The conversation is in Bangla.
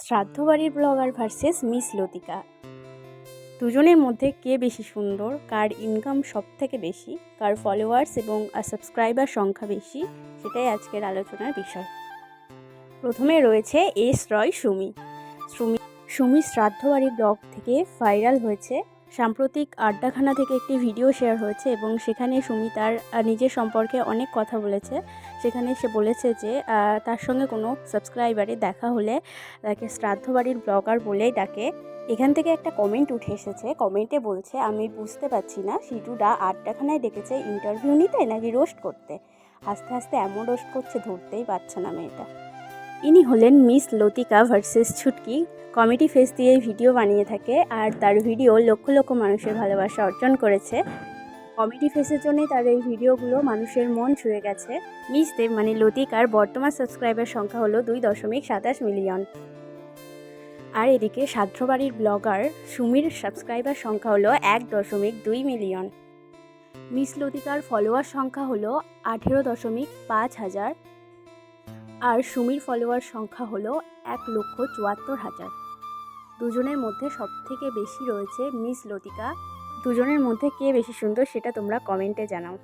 শ্রাদ্ধবাড়ির ব্লগার ভার্সেস মিস লতিকা। দুজনের মধ্যে কে বেশি সুন্দর, কার ইনকাম সব থেকে বেশি, কার ফলোয়ার্স এবং সাবস্ক্রাইবার সংখ্যা বেশি, সেটাই আজকের আলোচনার বিষয়। প্রথমে রয়েছে এস রয় সুমি। সুমি শ্রাদ্ধবাড়ি ব্লগ থেকে ভাইরাল হয়েছে। সাম্প্রতিক আড্ডাখানা থেকে একটি ভিডিও শেয়ার হয়েছে এবং সেখানে সুমি তার নিজের সম্পর্কে অনেক কথা বলেছে। সেখানে সে বলেছে যে তার সঙ্গে কোনো সাবস্ক্রাইবারে দেখা হলে তাকে শ্রাদ্ধবাড়ির ব্লগার বলেই ডাকে। এখান থেকে একটা কমেন্ট উঠে এসেছে। কমেন্টে বলছে, আমি বুঝতে পারছি না সিটুডা আড্ডাখানায় ডেকেছে ইন্টারভিউ নিতে নাকি রোস্ট করতে। আস্তে আস্তে এমন রোস্ট করছে, ধরতেই পারছে না মেয়েটা। ইনি হলেন মিস লতিকা ভার্সেস ছুটকি। কমেডি ফেস দিয়ে ভিডিও বানিয়ে থাকে আর তার ভিডিও লক্ষ লক্ষ মানুষের ভালোবাসা অর্জন করেছে। কমেডি ফেসের জন্যই তার এই ভিডিওগুলো মানুষের মন ছুঁয়ে গেছে। মিস দেব মানে লতিকার বর্তমান সাবস্ক্রাইবার সংখ্যা হলো 2.27 মিলিয়ন। আর এদিকে শ্রাদ্ধবাড়ির ব্লগার সুমির সাবস্ক্রাইবার সংখ্যা হলো 1.2 মিলিয়ন। মিস লতিকার ফলোয়ার সংখ্যা হলো 18.5 হাজার আর সুমির ফলোয়ার সংখ্যা হলো 1,74,000। দুজনের মধ্যে সবথেকে বেশি রয়েছে মিস লতিকা। দুজনের মধ্যে কে বেশি সুন্দর সেটা তোমরা কমেন্টে জানাও।